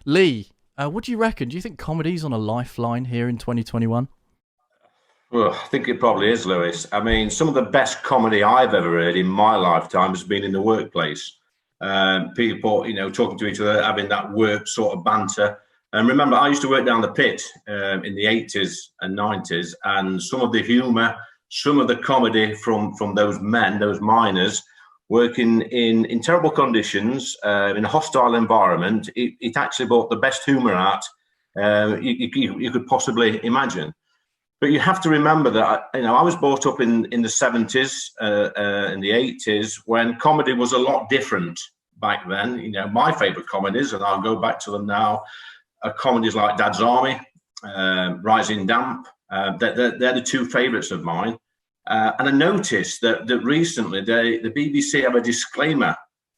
Lee, what do you reckon? Do you think comedy's on a lifeline here in 2021? Well, I think it probably is, Lewis. I mean, some of the best comedy I've ever heard in my lifetime has been in the workplace. People, talking to each other, having that work sort of banter. And remember, I used to work down the pit in the 80s and 90s, and some of the humour, some of the comedy from those men, those miners, working in terrible conditions, in a hostile environment, it actually brought the best humour out you could possibly imagine. But you have to remember that I was brought up in the 70s, in the 80s, when comedy was a lot different back then. My favourite comedies, and I'll go back to them now, are comedies like Dad's Army, Rising Damp. They're the two favourites of mine. And I noticed that recently the BBC have a disclaimer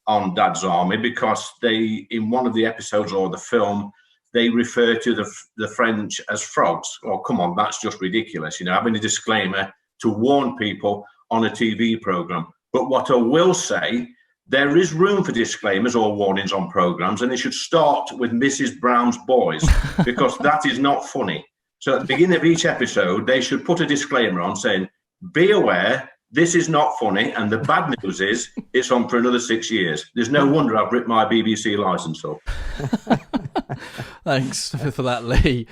on Dad's Army because in one of the episodes or the film, they refer to the French as frogs. Oh, come on, that's just ridiculous. Having a disclaimer to warn people on a TV program. But what I will say, there is room for disclaimers or warnings on programs, and it should start with Mrs. Brown's Boys, because that is not funny. So at the beginning of each episode, they should put a disclaimer on saying, be aware, this is not funny, and the bad news is it's on for another 6 years. There's no wonder I've ripped my BBC licence up. Thanks for that, Lee.